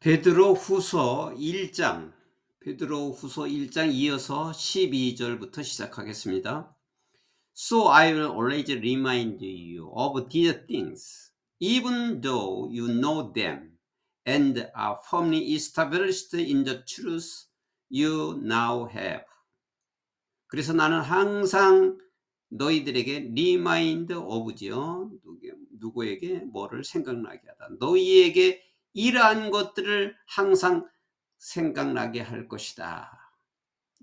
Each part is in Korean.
베드로 후서 1장 이어서 12절부터 시작하겠습니다. So I will always remind you of these things, even though you know them and are firmly established in the truth you now have. 그래서 나는 항상 너희들에게 remind of지요. 누구에게 뭐를 생각나게 하다. 너희에게 이러한 것들을 항상 생각나게 할 것이다.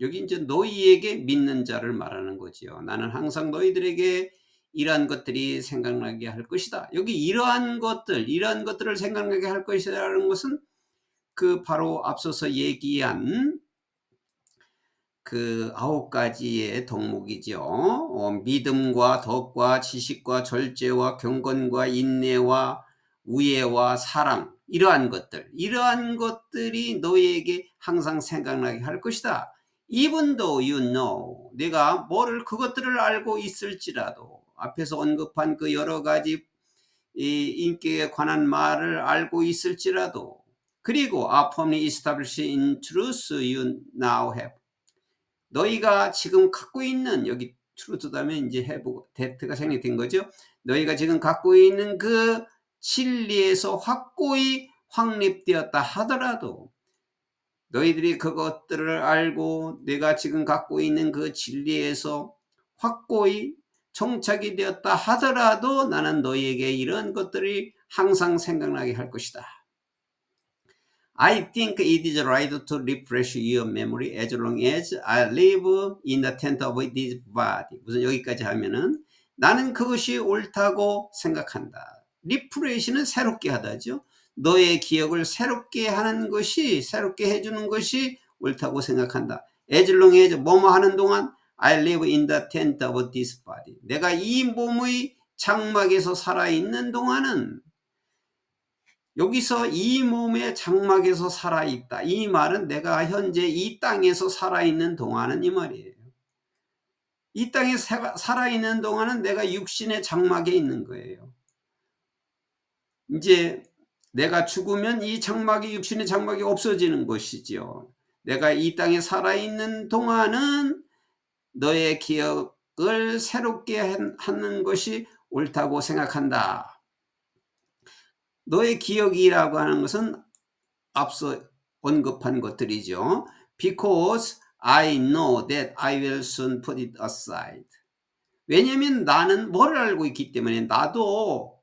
여기 이제 너희에게 믿는 자를 말하는 거지요. 나는 항상 너희들에게 이러한 것들이 생각나게 할 것이다. 여기 이러한 것들을 생각나게 할 것이라는 것은 그 바로 앞서서 얘기한 그 9가지의 덕목이죠. 믿음과 덕과 지식과 절제와 경건과 인내와 우애와 사랑, 이러한 것들이 너희에게 항상 생각나게 할 것이다. Even though you know, 내가 그것들을 알고 있을지라도, 앞에서 언급한 그 여러 가지 이 인격에 관한 말을 알고 있을지라도, 그리고 are firmly established in truth you now have. 너희가 지금 갖고 있는, 여기 트루트 다음에 이제 have, that가 생략된 거죠. 너희가 지금 갖고 있는 그 진리에서 확고히 확립되었다 하더라도, 너희들이 그것들을 알고 내가 지금 갖고 있는 그 진리에서 확고히 정착이 되었다 하더라도 나는 너희에게 이런 것들이 항상 생각나게 할 것이다. I think it is right to refresh your memory as long as I live in the tent of this body. 무슨 여기까지 하면은 나는 그것이 옳다고 생각한다. 리프레시는 새롭게 하다죠. 너의 기억을 새롭게 하는 것이, 새롭게 해주는 것이 옳다고 생각한다. As long as 뭐뭐 하는 동안 I live in the tent of this body. 내가 이 몸의 장막에서 살아있는 동안은, 여기서 이 몸의 장막에서 살아있다. 이 말은 내가 현재 이 땅에서 살아있는 동안은 이 말이에요. 이 땅에 살아있는 동안은 내가 육신의 장막에 있는 거예요. 이제 내가 죽으면 이 장막이, 육신의 장막이 없어지는 것이지요. 내가 이 땅에 살아있는 동안은 너의 기억을 새롭게 하는 것이 옳다고 생각한다. 너의 기억이라고 하는 것은 앞서 언급한 것들이죠. Because I know that I will soon put it aside. 왜냐하면 나는 뭐를 알고 있기 때문에, 나도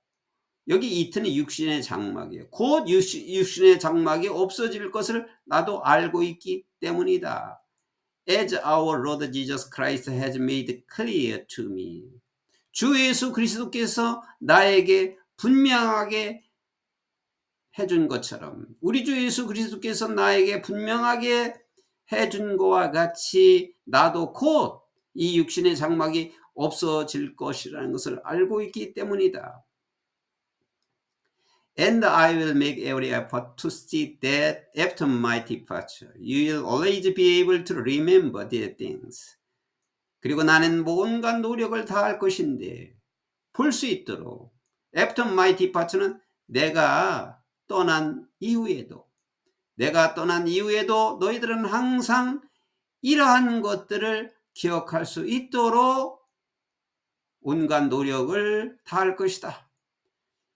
여기 이틀은 육신의 장막이에요. 곧 육신의 장막이 없어질 것을 나도 알고 있기 때문이다. As our Lord Jesus Christ has made clear to me. 주 예수 그리스도께서 나에게 분명하게 해준 것처럼, 우리 주 예수 그리스도께서 나에게 분명하게 해준 것과 같이 나도 곧 이 육신의 장막이 없어질 것이라는 것을 알고 있기 때문이다. And I will make every effort to see that after my departure, you will always be able to remember these things. 그리고 나는 온갖 노력을 다할 것인데 볼 수 있도록, after my departure는 내가 떠난 이후에도 너희들은 항상 이러한 것들을 기억할 수 있도록 온갖 노력을 다할 것이다.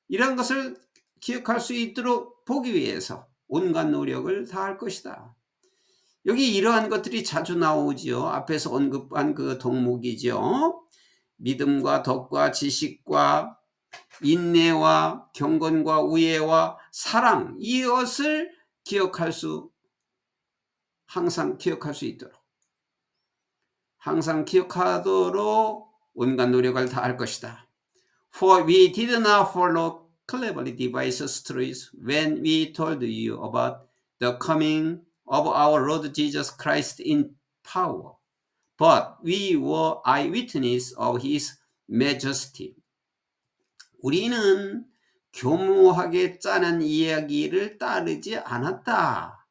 이런 것을 기억할 수 있도록 보기 위해서 온갖 노력을 다할 것이다. 여기 이러한 것들이 자주 나오지요. 앞에서 언급한 그 덕목이죠. 믿음과 덕과 지식과 인내와 경건과 우애와 사랑, 이것을 항상 기억할 수 있도록, 항상 기억하도록 온갖 노력을 다할 것이다. For we did not follow cleverly devised truths when we told you about the coming of our Lord Jesus Christ in power, but we were eyewitnesses of his majesty. 우리는 교묘하게 짜는 이야기를 따르지 않았다.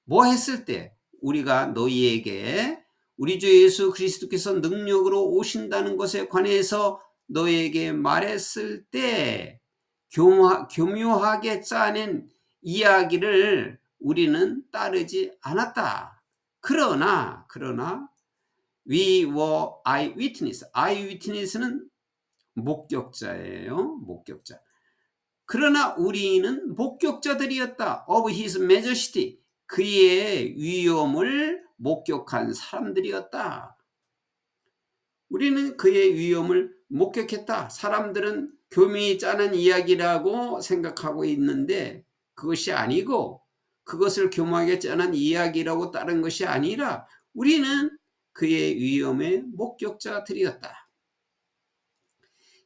뭐 했을 때? 우리가 너희에게 우리 주 예수 그리스도께서 능력으로 오신다는 것에 관해서 너희에게 말했을 때 교묘하게 짜낸 이야기를 우리는 따르지 않았다. 그러나 we were eyewitness. eyewitness는 목격자예요. 목격자. 그러나 우리는 목격자들이었다. of his majesty. 그의 위엄을 목격한 사람들이었다. 우리는 그의 위엄을 목격했다. 사람들은 교묘히 짜는 이야기라고 생각하고 있는데 그것이 아니고, 그것을 교묘하게 짜는 이야기라고 따른 것이 아니라 우리는 그의 위엄의 목격자들이었다.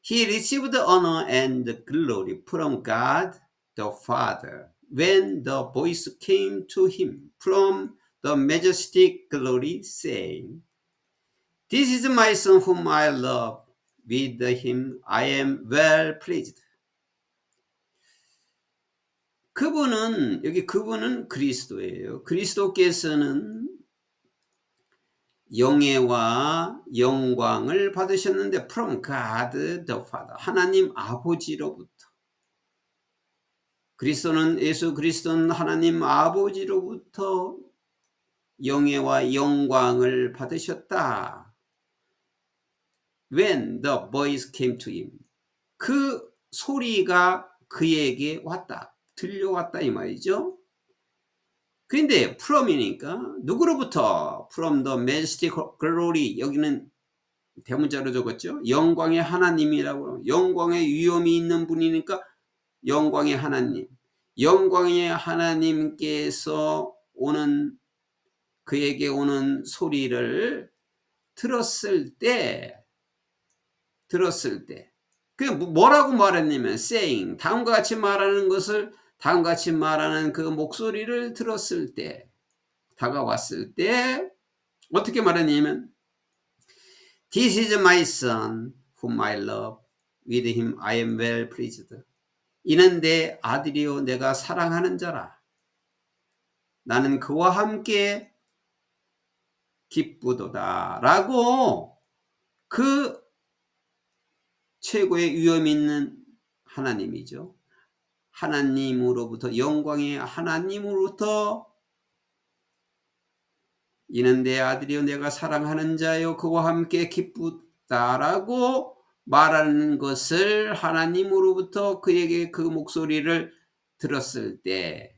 He received honor and glory from God the Father when the voice came to him from the majestic glory, saying, This is my son whom I love. With him I am well pleased. 그분은 그리스도예요. 그리스도께서는 영예와 영광을 받으셨는데 from God the Father, 하나님 아버지로부터. 예수 그리스도는 하나님 아버지로부터 영예와 영광을 받으셨다. When the voice came to him, 그 소리가 그에게 왔다, 들려왔다 이 말이죠. 그런데 from이니까 누구로부터? From the majestic glory. 여기는 대문자로 적었죠. 영광의 하나님이라고. 영광의 위엄이 있는 분이니까 영광의 하나님. 영광의 하나님께서 그에게 오는 소리를 들었을 때 그 뭐라고 말했냐면 saying, 다음과 같이 말하는 그 목소리를 들었을 때, 다가왔을 때 어떻게 말했냐면 This is my son whom I love. With him I am well pleased. 이는 내 아들이요 내가 사랑하는 자라. 나는 그와 함께 기쁘도다. 라고 그 최고의 위엄 있는 하나님이죠. 하나님으로부터, 영광의 하나님으로부터 이는 내 아들이요 내가 사랑하는 자요 그와 함께 기쁘다라고 말하는 것을 하나님으로부터 그에게 그 목소리를 들었을 때,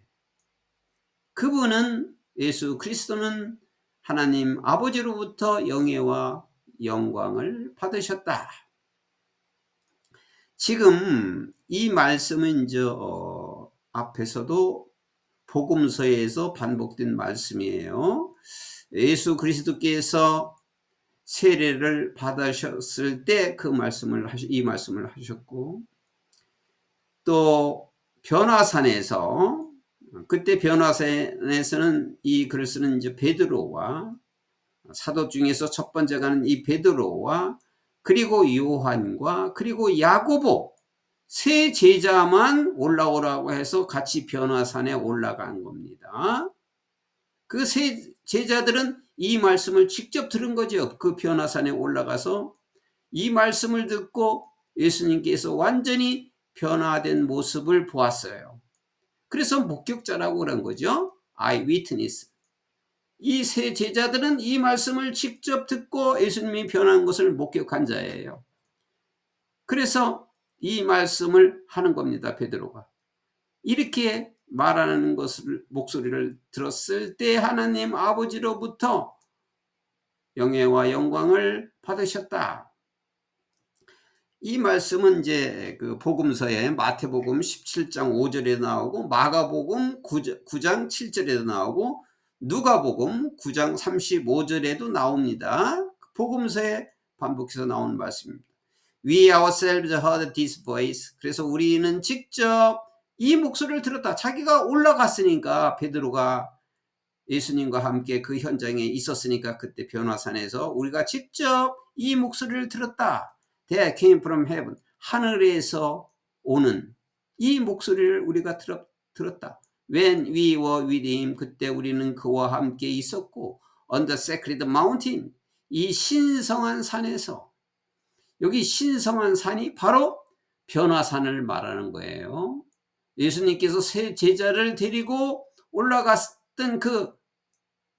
그분은, 예수 그리스도는 하나님 아버지로부터 영예와 영광을 받으셨다. 지금 이 말씀은 앞에서도 복음서에서 반복된 말씀이에요. 예수 그리스도께서 세례를 받으셨을 때 이 말씀을 하셨고, 또 변화산에서, 그때 변화산에서는 이 글을 쓰는 이제 베드로와, 사도 중에서 첫 번째 가는 이 베드로와, 그리고 요한과 그리고 야고보 세 제자만 올라오라고 해서 같이 변화산에 올라간 겁니다. 그 세 제자들은 이 말씀을 직접 들은 거죠. 그 변화산에 올라가서 이 말씀을 듣고 예수님께서 완전히 변화된 모습을 보았어요. 그래서 목격자라고 그런 거죠. eyewitness. 이 세 제자들은 이 말씀을 직접 듣고 예수님이 변한 것을 목격한 자예요. 그래서 이 말씀을 하는 겁니다. 베드로가 이렇게 말하는 목소리를 들었을 때 하나님 아버지로부터 영예와 영광을 받으셨다. 이 말씀은 이제 그 복음서에 마태복음 17장 5절에도 나오고, 마가복음 9장 7절에도 나오고, 누가복음 9장 35절에도 나옵니다. 복음서에 반복해서 나오는 말씀입니다. We ourselves heard this voice. 그래서 우리는 직접 이 목소리를 들었다. 자기가 올라갔으니까, 베드로가 예수님과 함께 그 현장에 있었으니까, 그때 변화산에서 우리가 직접 이 목소리를 들었다. That came from heaven. 하늘에서 오는 이 목소리를 우리가 들었다. When we were with him. 그때 우리는 그와 함께 있었고, on the sacred mountain. 이 신성한 산에서. 여기 신성한 산이 바로 변화산을 말하는 거예요. 예수님께서 세 제자를 데리고 올라갔던 그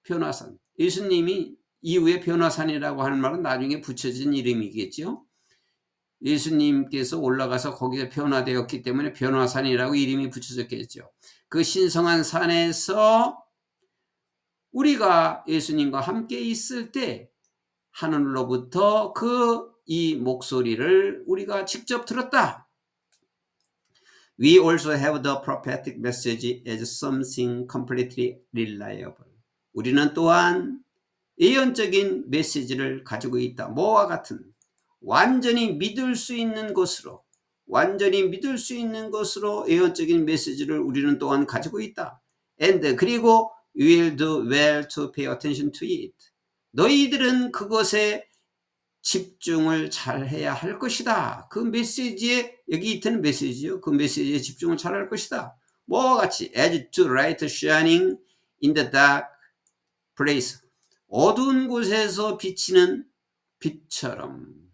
변화산, 예수님이 이후에 변화산이라고 하는 말은 나중에 붙여진 이름이겠죠. 예수님께서 올라가서 거기서 변화되었기 때문에 변화산이라고 이름이 붙여졌겠죠. 그 신성한 산에서 우리가 예수님과 함께 있을 때 하늘로부터 이 목소리를 우리가 직접 들었다. We also have the prophetic message as something completely reliable. 우리는 또한 예언적인 메시지를 가지고 있다. 뭐와 같은 완전히 믿을 수 있는 것으로 예언적인 메시지를 우리는 또한 가지고 있다. And 그리고 you will do well to pay attention to it. 너희들은 그것에 집중을 잘 해야 할 것이다. 그 메시지에, 여기 있는 메시지요. 그 메시지에 집중을 잘 할 것이다. 뭐와 같이 as to light shining in the dark place. 어두운 곳에서 비치는 빛처럼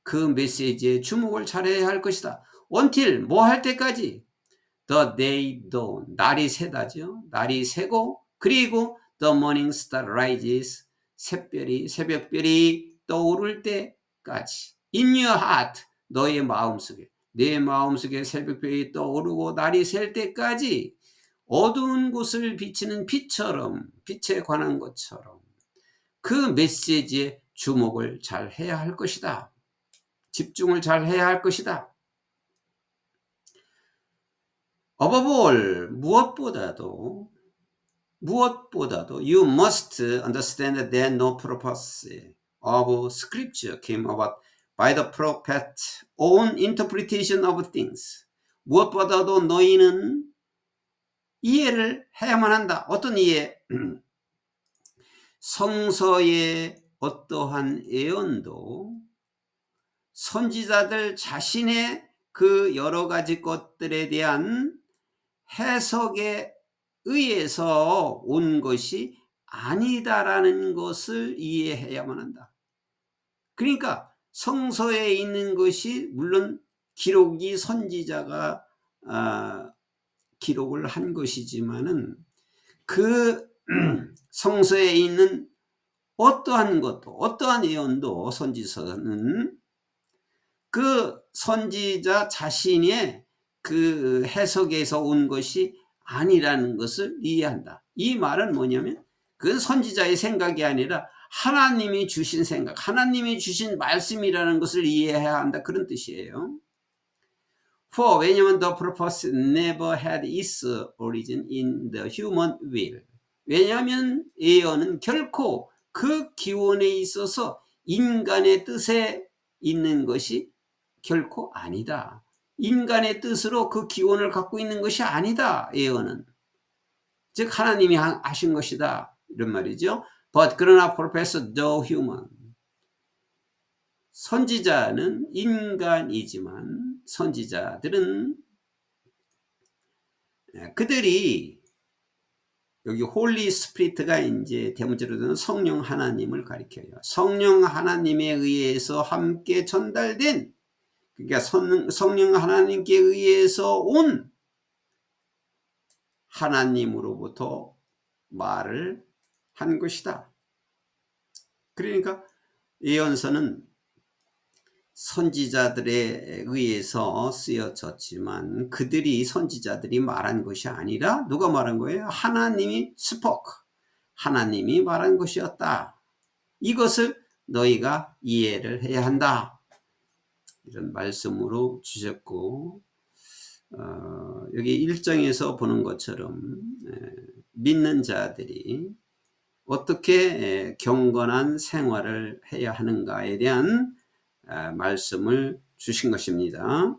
그 메시지에 주목을 잘해야 할 것이다. until 뭐 할 때까지 the day dawn 날이 새다죠. 날이 새고 그리고 the morning star rises 새벽별이 떠오를 때까지 in your heart 너의 마음속에 내 마음속에 새벽별이 떠오르고 날이 셀 때까지 어두운 곳을 비치는 빛처럼 빛에 관한 것처럼 그 메시지에 주목을 잘 해야 할 것이다. 집중을 잘 해야 할 것이다. above all 무엇보다도 you must understand that no prophecy of scripture came about by the prophet's own interpretation of things. 무엇보다도 너희는 이해를 해야만 한다. 어떤 이해? 성서의 어떠한 예언도 선지자들 자신의 그 여러 가지 것들에 대한 해석에 의해서 온 것이 아니다라는 것을 이해해야만 한다. 그러니까 성서에 있는 것이 물론 기록이 선지자가 기록을 한 것이지만은 그 성서에 있는 어떠한 것도 어떠한 예언도 선지서는 그 선지자 자신의 그 해석에서 온 것이 아니라는 것을 이해한다. 이 말은 뭐냐면 그건 선지자의 생각이 아니라 하나님이 주신 생각, 하나님이 주신 말씀이라는 것을 이해해야 한다. 그런 뜻이에요. For 왜냐하면 the purpose never had its origin in the human will. 왜냐하면 예언은 결코 그 기원에 있어서 인간의 뜻에 있는 것이 결코 아니다. 인간의 뜻으로 그 기원을 갖고 있는 것이 아니다. 예언은. 즉 하나님이 하신 것이다. 이런 말이죠. But 그러나 professor though human. 선지자는 인간이지만 선지자들은 그들이 여기 홀리 스피릿가 이제 대문자로는 성령 하나님을 가리켜요. 성령 하나님에 의해서 함께 전달된 그러니까 성령 하나님께 의해서 온 하나님으로부터 말을 한 것이다. 그러니까 예언서는 선지자들에 의해서 쓰여졌지만 그들이 선지자들이 말한 것이 아니라 누가 말한 거예요? 하나님이 spoke. 하나님이 말한 것이었다. 이것을 너희가 이해를 해야 한다. 이런 말씀으로 주셨고 여기 1장에서 보는 것처럼 믿는 자들이 어떻게 경건한 생활을 해야 하는가에 대한 말씀을 주신 것입니다.